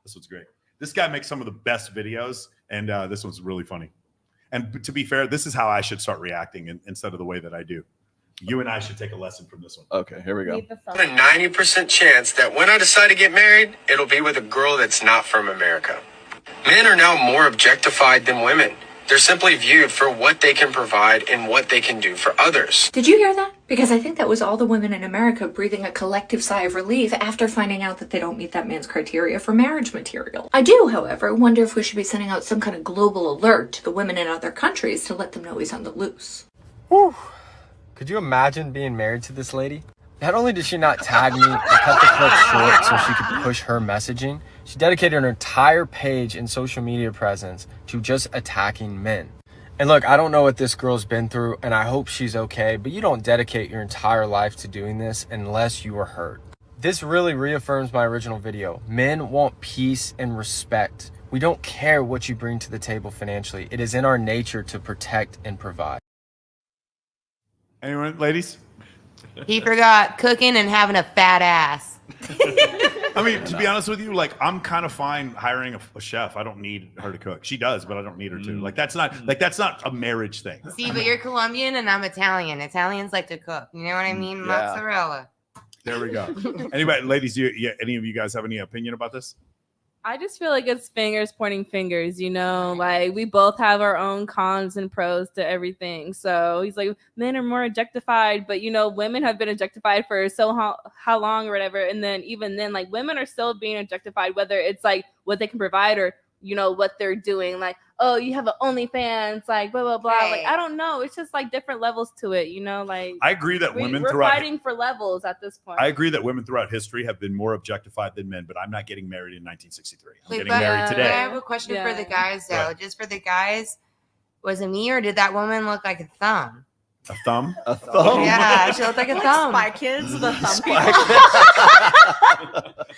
This one's great. This guy makes some of the best videos, and this one's really funny. And to be fair, this is how I should start reacting instead of the way that I do. You and I should take a lesson from this one. Okay, here we go. A 90% chance that when I decide to get married, it'll be with a girl that's not from America. Men are now more objectified than women. They're simply viewed for what they can provide and what they can do for others. Did you hear that? Because I think that was all the women in America breathing a collective sigh of relief after finding out that they don't meet that man's criteria for marriage material. I do, however, wonder if we should be sending out some kind of global alert to the women in other countries to let them know he's on the loose. Whew. Could you imagine being married to this lady? Not only did she not tag me and cut the clip short so she could push her messaging, she dedicated her entire page and social media presence to just attacking men. And look, I don't know what this girl's been through, and I hope she's okay, but you don't dedicate your entire life to doing this unless you are hurt. This really reaffirms my original video. Men want peace and respect. We don't care what you bring to the table financially. It is in our nature to protect and provide. Anyone, ladies? He forgot cooking and having a fat ass. I mean, to be honest with you, like, I'm kind of fine hiring a chef. I don't need her to cook. She does, but I don't need her to. Like, that's not a marriage thing. See, but you're Colombian and I'm Italian. Italians like to cook. You know what I mean? Yeah. Mozzarella. There we go. Anybody, ladies, any of you guys have any opinion about this? I just feel like it's fingers pointing fingers, you know, like we both have our own cons and pros to everything. So he's like, men are more objectified, but you know, women have been objectified for how long or whatever. And then even then, like women are still being objectified, whether it's like what they can provide or, you know, what they're doing. Like, oh, you have an OnlyFans, like blah, blah, blah. Right. Like, I don't know. It's just like different levels to it, you know, like I agree that we're fighting for levels at this point. I agree that women throughout history have been more objectified than men, but I'm not getting married in 1963. I'm getting married today. I have a question for the guys though. Right. Just for the guys, was it me or did that woman look like a thumb? A thumb? A thumb? Yeah, she looked like a thumb. Spy Kids, the thumb people.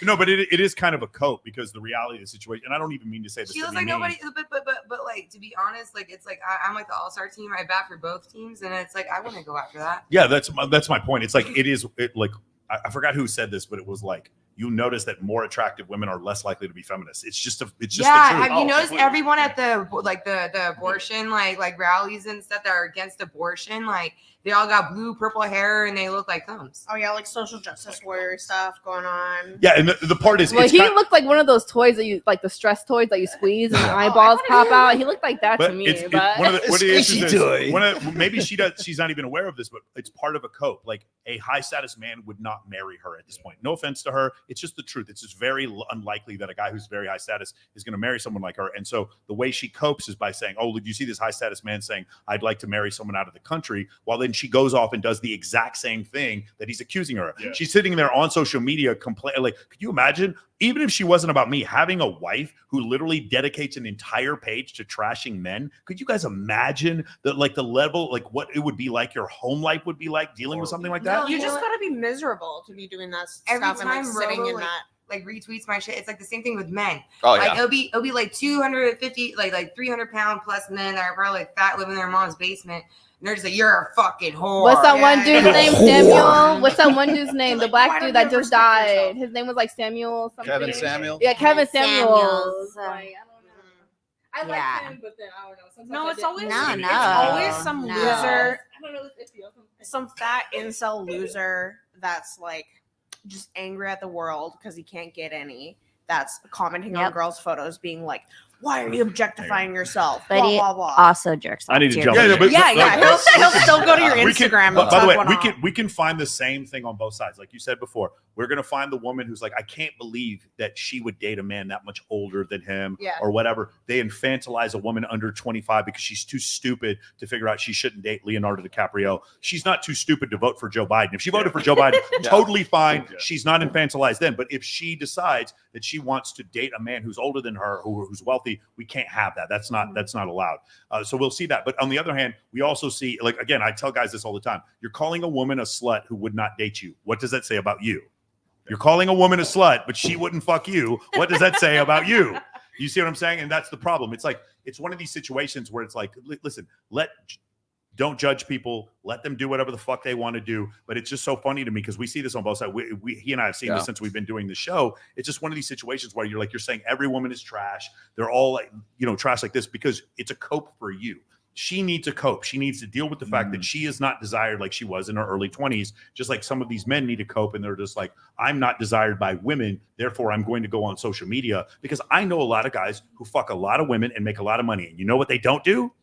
No, but it is kind of a cope because the reality of the situation, and I don't even mean to say this. She looks like nobody, but like, to be honest, like, it's like, I'm like the all-star team. I bat for both teams, and it's like, I want to go after that. Yeah, that's my point. It's like, I forgot who said this, but it was like, you'll notice that more attractive women are less likely to be feminists. It's just the truth. Have you noticed everyone at the abortion like rallies and stuff that are against abortion, like they all got blue, purple hair and they look like thumbs. Oh yeah, like social justice warrior stuff going on. Yeah, and the part is, well, he looked like one of those toys that you like, the stress toys that you squeeze and the eyeballs pop out. He looked like that to me. Maybe she does. She's not even aware of this, but it's part of a cope. Like a high status man would not marry her at this point. No offense to her. It's just the truth. It's just very unlikely that a guy who's very high status is going to marry someone like her. And so the way she copes is by saying, oh, did you see this high status man saying, I'd like to marry someone out of the country? While then she goes off and does the exact same thing that he's accusing her of. Yeah. She's sitting there on social media like, could you imagine, even if she wasn't about me, having a wife who literally dedicates an entire page to trashing men? Could you guys imagine the level, like what it would be like, your home life would be like dealing with something like that? No, you just gotta be miserable to be doing that every stuff time and like sitting in that. Like retweets my shit. It's like the same thing with men. Oh like, yeah. It'll be like 250, like 300-pound plus men that are probably like fat, living in their mom's basement. And they're just like, you're a fucking whore. What's that one dude's name? Samuel. What's that one dude's name? The black dude that just died. His name was like Samuel something. Kevin Samuel? Yeah, Kevin Samuels. Samuels. Like, I don't know. I like him, but then I don't know. Sometimes No, it's always No. always some loser. I don't know. It's iffy. Some fat incel loser that's like just angry at the world because he can't get any. That's commenting on girls' photos, being like, "Why are you objectifying yourself?" But he also jerks off. I need to jump. He'll still go to your Instagram. By the way, we can find the same thing on both sides. Like you said before, we're gonna find the woman who's like, I can't believe that she would date a man that much older than him, or whatever. They infantilize a woman under 25 because she's too stupid to figure out she shouldn't date Leonardo DiCaprio. She's not too stupid to vote for Joe Biden. If she voted for Joe Biden, totally fine. She's not infantilized then. But if she decides that she wants to date a man who's older than her, who's wealthy, we can't have that. That's not allowed. So we'll see that. But on the other hand, we also see, like, again, I tell guys this all the time. You're calling a woman a slut who would not date you. What does that say about you? You're calling a woman a slut, but she wouldn't fuck you. What does that say about you? You see what I'm saying? And that's the problem. It's like, it's one of these situations where it's like, listen, let Don't judge people. Let them do whatever the fuck they want to do. But it's just so funny to me because we see this on both sides. He and I have seen this since we've been doing the show. It's just one of these situations where you're saying every woman is trash. They're all like, trash like this because it's a cope for you. She needs a cope. She needs to deal with the fact that she is not desired like she was in her early 20s, just like some of these men need to cope. And they're just like, I'm not desired by women. Therefore, I'm going to go on social media because I know a lot of guys who fuck a lot of women and make a lot of money. And you know what they don't do?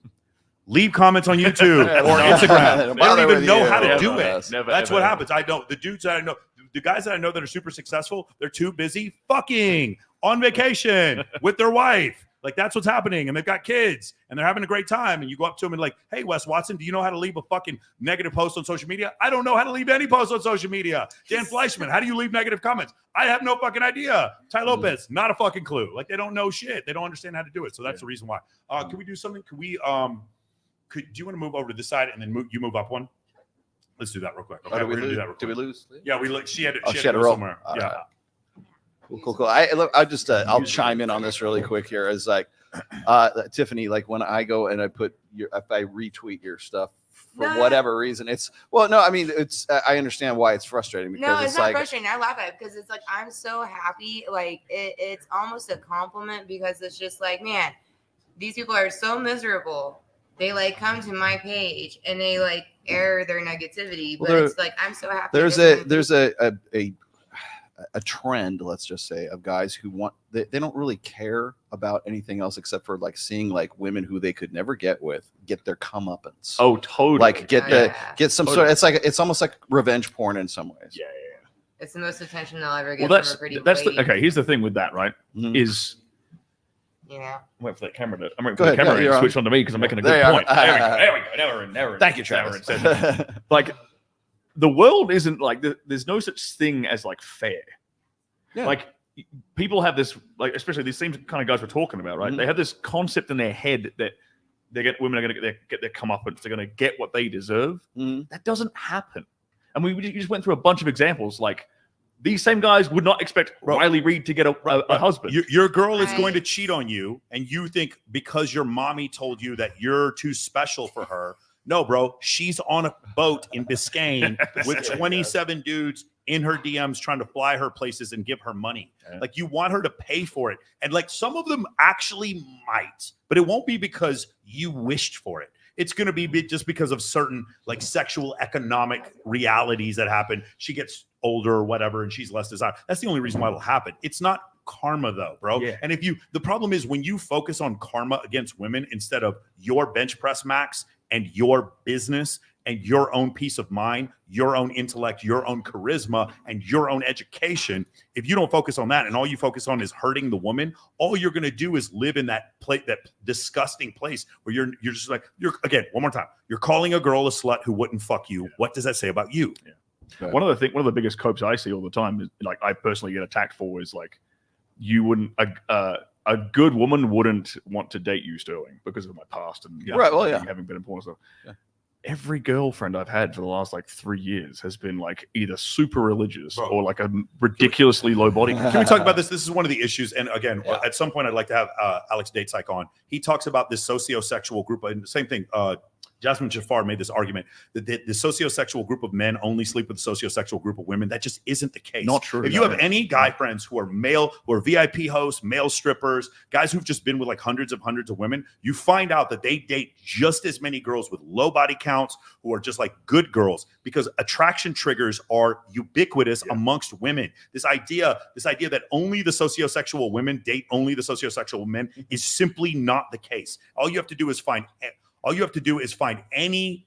Leave comments on YouTube or Instagram. They don't even know how to do it. That's what happens. I know the dudes that I know, the guys that I know that are super successful, they're too busy fucking on vacation with their wife. Like that's what's happening. And they've got kids and they're having a great time. And you go up to them and like, hey, Wes Watson, do you know how to leave a fucking negative post on social media? I don't know how to leave any post on social media. Dan Fleischman, how do you leave negative comments? I have no fucking idea. Ty Lopez, not a fucking clue. Like they don't know shit. They don't understand how to do it. So that's the reason why. Can we do something? Can we, do you want to move over to this side and then you move up one? Let's do that real quick. Okay, we're gonna do that real quick. Did we lose? Yeah, we look. She had to go somewhere. Yeah. Cool. I'll chime in on this really quick here. As like Tiffany, like when I go and I if I retweet your stuff for whatever reason, I understand why it's frustrating because it's not frustrating. I laugh at it because it's like I'm so happy. Like it's almost a compliment because it's just like, man, these people are so miserable. They like come to my page and they like air their negativity, but it's like I'm so happy. There's a trend, let's just say, of guys who they don't really care about anything else except for like seeing like women who they could never get their comeuppance. Oh, totally. Like get some sort of, it's almost like revenge porn in some ways. Yeah. It's the most attention they'll ever get from a pretty lady. Okay, here's the thing with that, right? Is yeah. I'm waiting for that camera to switch on to me because I'm making a good point. There we go. Never. Thank you, Travis. Like the world isn't like there's no such thing as like fair. Yeah. Like people have this, like especially these same kind of guys we're talking about, right? Mm-hmm. They have this concept in their head that women are going to get their comeuppance. They're going to get what they deserve. Mm-hmm. That doesn't happen. And we just went through a bunch of examples like. These same guys would not expect Riley Reid to get a husband. Your girl is going to cheat on you, and you think because your mommy told you that you're too special for her. No, bro. She's on a boat in Biscayne with 27 dudes in her DMs trying to fly her places and give her money. Yeah. Like you want her to pay for it. And like some of them actually might, but it won't be because you wished for it. It's going to be just because of certain like sexual economic realities that happen. She gets older or whatever, and she's less desired. That's the only reason why it'll happen. It's not karma though, bro. Yeah. And the problem is when you focus on karma against women instead of your bench press max and your business and your own peace of mind, your own intellect, your own charisma, and your own education, if you don't focus on that and all you focus on is hurting the woman, all you're going to do is live in that disgusting place where you're just like, again, one more time, you're calling a girl a slut who wouldn't fuck you. Yeah. What does that say about you? Yeah. Right. One of the biggest copes I see all the time is like I personally get attacked for is like you wouldn't a good woman wouldn't want to date you, Sterling, because of my past and having been in porn stuff. Yeah. Every girlfriend I've had for the last like 3 years has been like either super religious or like a ridiculously low body. Can we talk about this? This is one of the issues. And again, at some point I'd like to have Alex Datesyke on. He talks about this sociosexual group and the same thing. Jasmine Jafar made this argument that the sociosexual group of men only sleep with the sociosexual group of women. That just isn't the case. Not true. If you have any guy friends who are male, who are VIP hosts, male strippers, guys who've just been with like hundreds of women, you find out that they date just as many girls with low body counts who are just like good girls because attraction triggers are ubiquitous amongst women. This idea that only the sociosexual women date only the sociosexual men is simply not the case. All you have to do is find any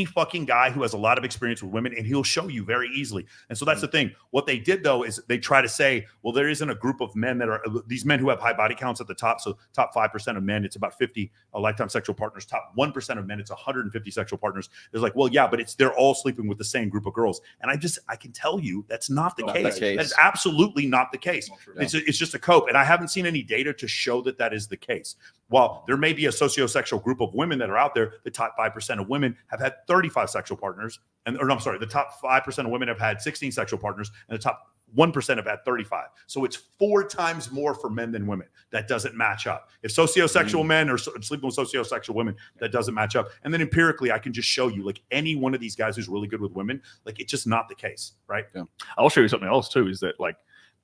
fucking guy who has a lot of experience with women, and he'll show you very easily. And so that's the thing. What they did, though, is they try to say, well, there isn't a group of men that are these men who have high body counts at the top. So top 5% of men, it's about 50 lifetime sexual partners. Top 1% of men, it's 150 sexual partners. It's like, well, yeah, but they're all sleeping with the same group of girls. And I can tell you that's not the case. That's absolutely not the case. It's just a cope. And I haven't seen any data to show that is the case. While there may be a sociosexual group of women that are out there, the top 5% of women have had 35 sexual partners. The top 5% of women have had 16 sexual partners, and the top 1% have had 35. So it's 4 times more for men than women. That doesn't match up. If sociosexual men are sleeping with sociosexual women, that doesn't match up. And then empirically, I can just show you, like, any one of these guys who's really good with women, like, it's just not the case, right? Yeah. I'll show you something else too, is that like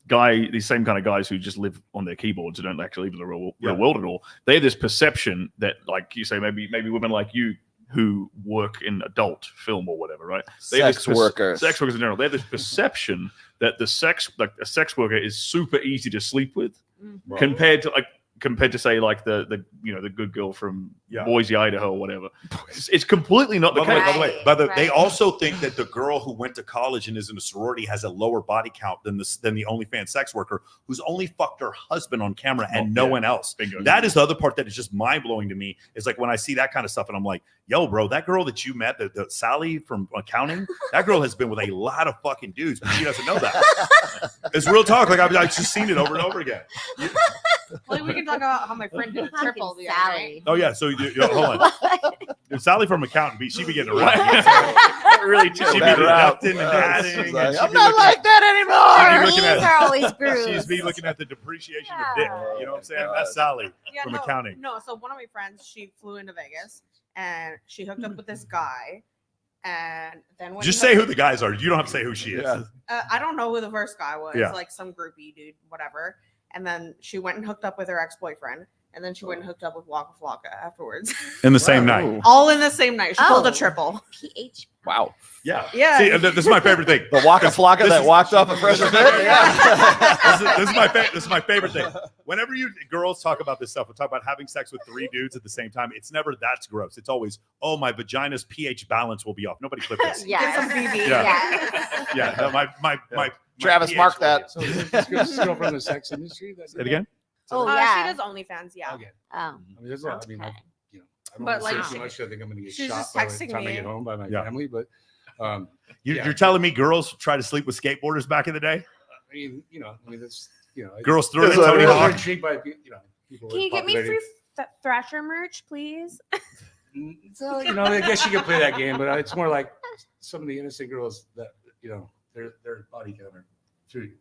these same kind of guys who just live on their keyboards and don't actually live in the real world at all, they have this perception that, like you say, maybe women like you who work in adult film or whatever, right? Sex workers in general, they have this perception that a sex worker is super easy to sleep with compared to say like the good girl from Boise, Idaho, or whatever. It's completely not the case. By the way, they also think that the girl who went to college and is in a sorority has a lower body count than the OnlyFans sex worker who's only fucked her husband on camera and no one else. Bingo. That is the other part that is just mind blowing to me. Is like when I see that kind of stuff and I'm like, yo, bro, that girl that you met, the Sally from accounting, that girl has been with a lot of fucking dudes, but she doesn't know that. It's real talk. Like I've just seen it over and over again. Well, we can talk about how my friend did triple the other night. Oh yeah, so hold on. If Sally from accounting, she be getting around. Really, she'd be deducting and adding. Like, I'm not like that anymore. These are always bruised. She's be looking at the depreciation of dick. You know what I'm saying? That's Sally from accounting. No, so one of my friends, she flew into Vegas and she hooked up with this guy. And then when just say who the guys are. You don't have to say who she is. I don't know who the first guy was. Yeah. Like some groupie dude, whatever. And then she went and hooked up with her ex-boyfriend. And then she went and hooked up with Waka Flocka afterwards. In the same night. All in the same night. She pulled a triple. PH. Wow. Yeah. Yeah. See, this is my favorite thing. The Waka Flocka that walked off a Fresh Fit. This is my favorite thing. Whenever you girls talk about this stuff, we talk about having sex with 3 dudes at the same time. It's never that's gross. It's always, oh, my vagina's pH balance will be off. Nobody clip this. Get some BB. Yeah. No, my Travis, mark that. So this girl from the sex industry. Say it again. Oh, She does OnlyFans, yeah. Okay. Oh. I mean, there's a lot. I mean, I don't But, want to like, say too much. I think I'm going to get she's shot just by the texting time I me. get home by my family. But you're telling me girls try to sleep with skateboarders back in the day? I mean, that's girls threw it at Tony Hawk. Intrigued by people. Can you get me free Thrasher merch, please? So I guess you could play that game, but it's more like some of the innocent girls that their body counter.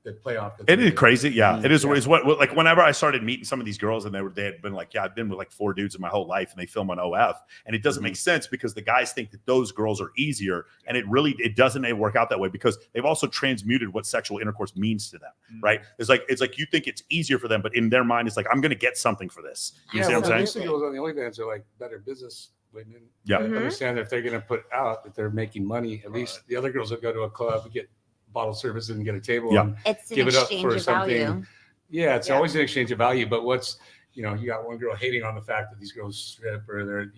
That play off. It is crazy, yeah. It is. It's what like whenever I started meeting some of these girls, and they had been like, I've been with like 4 dudes in my whole life, and they film on OF, and it doesn't make sense because the guys think that those girls are easier, and it doesn't work out that way because they've also transmuted what sexual intercourse means to them, right? It's like you think it's easier for them, but in their mind, it's like I'm going to get something for this. You see what I'm saying? Girls on the OnlyFans are like better business women. Yeah, understand that if they're going to put out that they're making money, at least the other girls will go to a club and get bottle service and get a table and it's an give it up exchange for of something. value. Yeah, it's always an exchange of value. But what's you got one girl hating on the fact that these girls strip or they're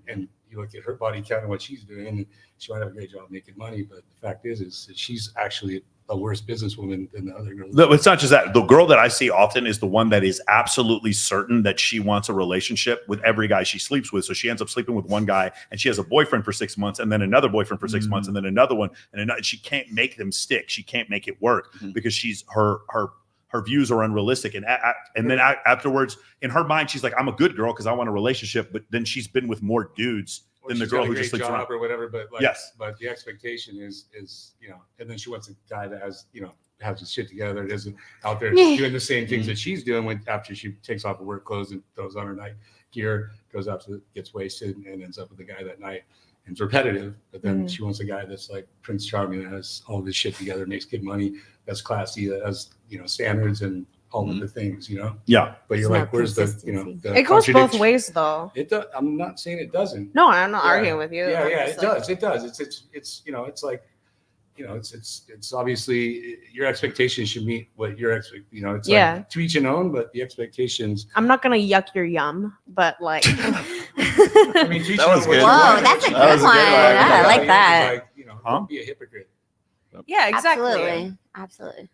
and you look at her body count and what she's doing, and she might have a great job making money, but the fact is that she's actually a worse businesswoman than the other girls. It's not just that. The girl that I see often is the one that is absolutely certain that she wants a relationship with every guy she sleeps with. So she ends up sleeping with one guy and she has a boyfriend for 6 months and then another boyfriend for 6 months and then another one. And she can't make them stick. She can't make it work because she's her views are unrealistic. And then afterwards, in her mind, she's like, I'm a good girl because I want a relationship. But then she's been with more dudes than the girl who just sleeps around or whatever. But but the expectation is and then she wants a guy that has has his shit together, isn't out there doing the same things that she's doing after she takes off her work clothes and throws on her night gear, goes out gets wasted and ends up with the guy that night. And it's repetitive, but then she wants a guy that's like Prince Charming, that has all of his shit together, makes good money, that's classy, that has standards and all of the things, Yeah. But you're like, where's the it goes both ways though. It does. I'm not saying it doesn't. No, I'm not arguing with you. Yeah, it does. It does. It's like it's obviously your expectations should meet what your it's like to each and own, but the expectations. I'm not gonna yuck your yum, but like I mean, that was good. Whoa, that's a good one. I like that. Like, don't be a hypocrite. Yeah, exactly. Absolutely.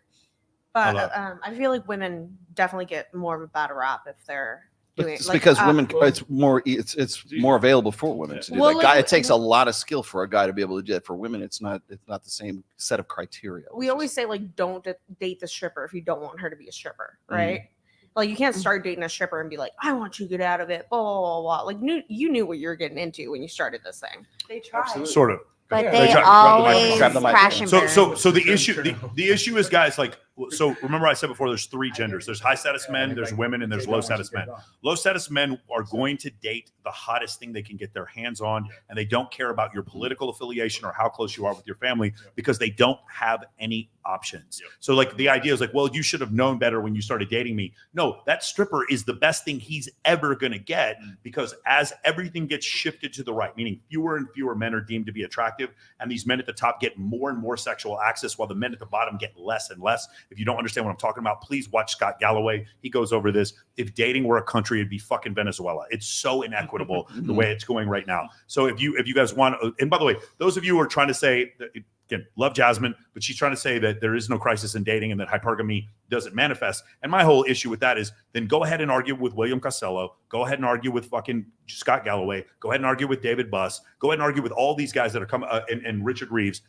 But I feel like women definitely get more of a bad rap if they're doing it's because women it's more available for women to do that. It takes a lot of skill for a guy to be able to do it. For women, it's not the same set of criteria. We always say like don't date the stripper if you don't want her to be a stripper, right? Like you can't start dating a stripper and be like, I want you to get out of it, blah blah blah. Like you knew what you were getting into when you started this thing. They tried. Sort of. But They they try- always grab the mic. crash and burn. So the issue is, guys, like, so remember I said before, there's three genders. There's high status men, there's women, and there's low status men. Low status men are going to date the hottest thing they can get their hands on, and they don't care about your political affiliation or how close you are with your family because they don't have any options. So like the idea is like, well, you should have known better when you started dating me. No, that stripper is the best thing he's ever going to get, because as everything gets shifted to the right, meaning fewer and fewer men are deemed to be attractive, and these men at the top get more and more sexual access while the men at the bottom get less and less. If you don't understand what I'm talking about, please watch Scott Galloway. He goes over this. If dating were a country, it'd be fucking Venezuela. It's so inequitable the way it's going right now. So if you guys want, and by the way, those of you who are trying to say that, again, love Jasmine, but she's trying to say that there is no crisis in dating and that hypergamy doesn't manifest. And my whole issue with that is, then go ahead and argue with William Costello. Go ahead and argue with fucking Scott Galloway. Go ahead and argue with David Buss. Go ahead and argue with all these guys that are coming, and Richard Reeves.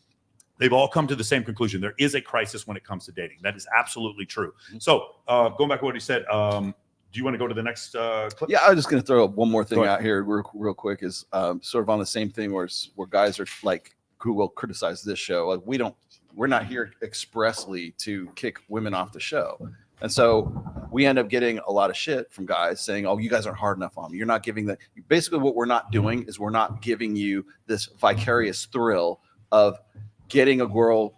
They've all come to the same conclusion. There is a crisis when it comes to dating. That is absolutely true. So going back to what he said, do you want to go to the next clip? Yeah, I was just going to throw one more thing out here real quick, is sort of on the same thing where guys are like, who will criticize this show. Like, we're not here expressly to kick women off the show. And so we end up getting a lot of shit from guys saying, oh, you guys aren't hard enough on me. You're not giving that. Basically what we're not doing is we're not giving you this vicarious thrill of getting a girl,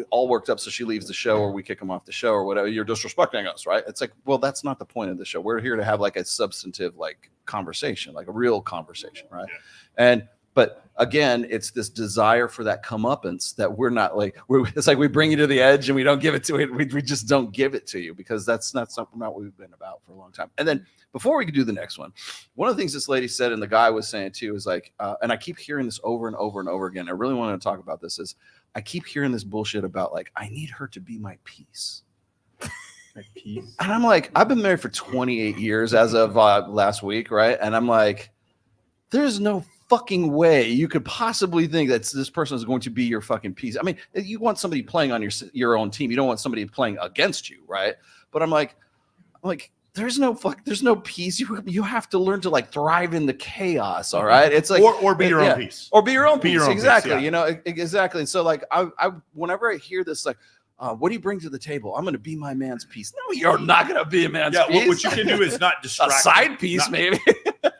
all worked up so she leaves the show, or we kick them off the show or whatever. You're disrespecting us, right? It's like, well, that's not the point of the show. We're here to have like a substantive like conversation, like a real conversation, right? But again, it's this desire for that comeuppance that we're not like, it's like we bring you to the edge and we don't give it to it. We just don't give it to you, because that's not something that we've been about for a long time. And then before we could do the next one of the things this lady said, and the guy was saying too, is like, and I keep hearing this over and over and over again. I really want to talk about this. Is I keep hearing this bullshit about like, I need her to be my peace. And I'm like, I've been married for 28 years as of last week, right? And I'm like, there's no fucking way you could possibly think that this person is going to be your fucking piece. I mean, you want somebody playing on your own team. You don't want somebody playing against you, right? But I'm like, there's no peace. You have to learn to like thrive in the chaos. All right. It's like, or be your own piece. Or be your own piece. Exactly. Piece, yeah. Exactly. And so like, I whenever I hear this, like, what do you bring to the table? I'm going to be my man's piece. No, you're not going to be a man's piece. What you can do is not distract. A side piece, maybe.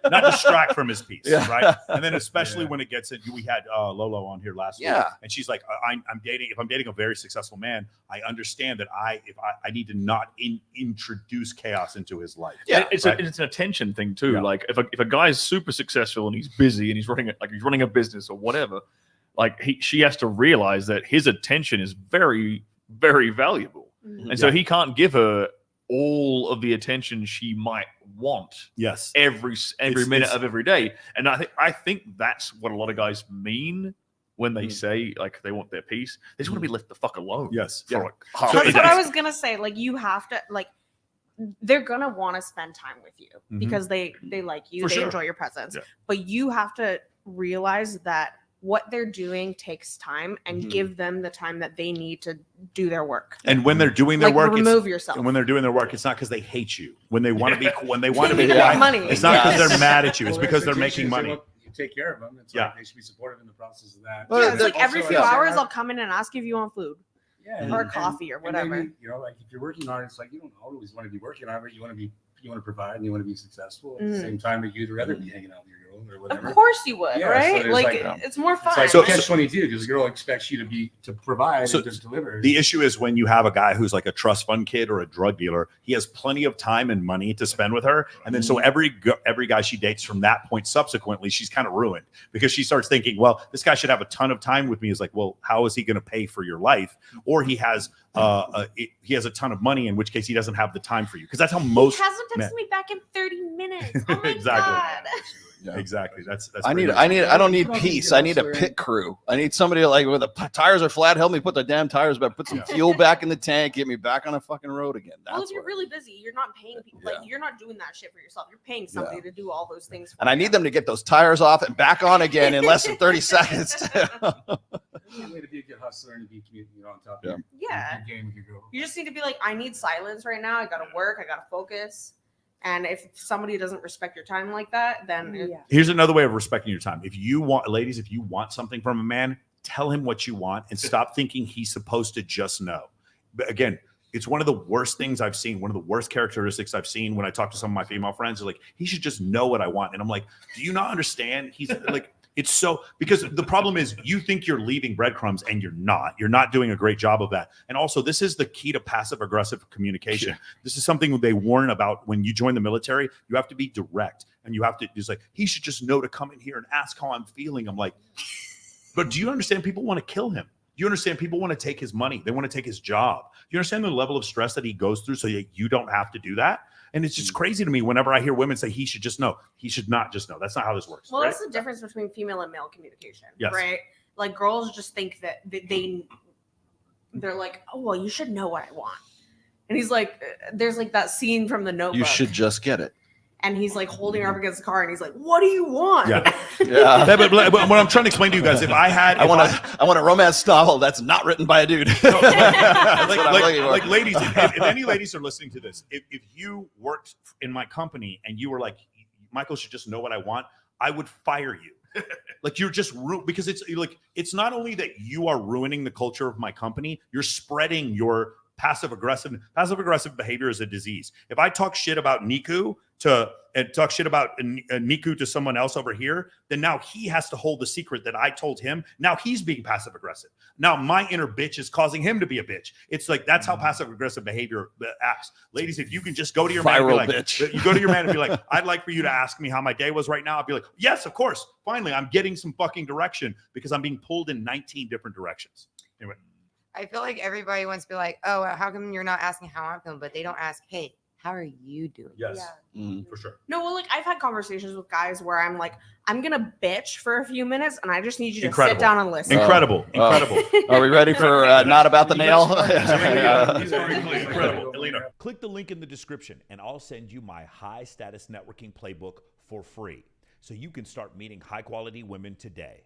Not distract from his piece, right? And then especially when it gets we had Lolo on here last week, and she's like, I'm dating. If I'm dating a very successful man, I understand that I need to not introduce chaos into his life. Yeah, it's an attention thing too. Yeah. Like if a guy's super successful and he's busy and he's running a business or whatever, like she has to realize that his attention is very, very valuable, and so he can't give her all of the attention she might want. Yes, every minute of every day. And I think that's what a lot of guys mean when they say like they want their peace. They just want to be left the fuck alone. Yes, for like that's what I was gonna say. Like, you have to like, they're gonna want to spend time with you because they like you, enjoy your presence. But you have to realize that what they're doing takes time, and give them the time that they need to do their work. And when they're doing their work, remove yourself. And when they're doing their work, it's not because they hate you. When they want to be, money. It's not because they're mad at you. It's because they're making money. You take care of them. It's like they should be supportive in the process of that. Yeah, it's like every few hours I'll come in and ask if you want food. Or coffee or whatever. Maybe, like if you're working hard, it's like you don't always want to be working hard, but you want to provide and you want to be successful at the same time that you'd rather be hanging out with your girl or whatever. Of course you would, right? So it's more fun. It's like catch-22 because the girl expects you to provide and to deliver. The issue is when you have a guy who's like a trust fund kid or a drug dealer, he has plenty of time and money to spend with her, and then so every guy she dates from that point subsequently, she's kind of ruined because she starts thinking, well, this guy should have a ton of time with me. Is like, well, how is he going to pay for your life? Or he has a ton of money, in which case he doesn't have the time for you, because that's how most. He hasn't texted me back in 30 minutes. Oh my exactly. God. Yeah. Exactly. That's I don't need peace. I need a pit crew. I need somebody like when the tires are flat, help me put the damn tires back, put some fuel back in the tank, get me back on the fucking road again. Well, if you're really busy, you're not paying people. Like, you're not doing that shit for yourself. You're paying somebody to do all those things. And I need them to get those tires off and back on again in less than 30 seconds. You need to be a good hustler and be on top of your game with your girl. You just need to be like, I need silence right now. I gotta work. I gotta focus. And if somebody doesn't respect your time like that, then here's another way of respecting your time. If you want, ladies, if you want something from a man, tell him what you want and stop thinking he's supposed to just know. But again, it's one of the worst things I've seen. One of the worst characteristics I've seen when I talk to some of my female friends is like, he should just know what I want. And I'm like, do you not understand? He's like, it's so, because the problem is you think you're leaving breadcrumbs and you're not. You're not doing a great job of that. And also, this is the key to passive aggressive communication. Yeah. This is something they warn about when you join the military. You have to be direct, and you have to, it's like, he should just know to come in here and ask how I'm feeling. I'm like, but do you understand people want to kill him? You understand people want to take his money. They want to take his job. You understand the level of stress that he goes through so that you don't have to do that? And it's just crazy to me whenever I hear women say he should just know. He should not just know. That's not how this works. Well, right? That's the difference between female and male communication, yes. right? Like girls just think that they're like, oh, well, you should know what I want. And he's like, there's like that scene from The Notebook. You should just get it. And he's like holding her up against the car, and he's like, "What do you want?" Yeah, yeah. But what I'm trying to explain to you guys, I want a romance novel that's not written by a dude. like ladies, if any ladies are listening to this, if you worked in my company and you were like, Michael should just know what I want, I would fire you. Like you're just because it's like it's not only that you are ruining the culture of my company, you're spreading your passive aggressive behavior is a disease. If I talk shit about Niku to someone else over here, then now he has to hold the secret that I told him. Now he's being passive aggressive. Now my inner bitch is causing him to be a bitch. It's like that's how passive aggressive behavior acts. Ladies, if you can just go to your man and be like, bitch. You go to your man and be like, I'd like for you to ask me how my day was right now. I'd be like, yes, of course. Finally, I'm getting some fucking direction because I'm being pulled in 19 different directions. Anyway. I feel like everybody wants to be like, oh, how come you're not asking how I'm feeling? But they don't ask, hey, how are you doing? Yes, for sure. No, well, like I've had conversations with guys where I'm like, I'm gonna bitch for a few minutes, and I just need you to sit down and listen. Incredible. Are we ready for not about the nail? He's very clear. Incredible. Elena, click the link in the description, and I'll send you my high status networking playbook for free, so you can start meeting high quality women today.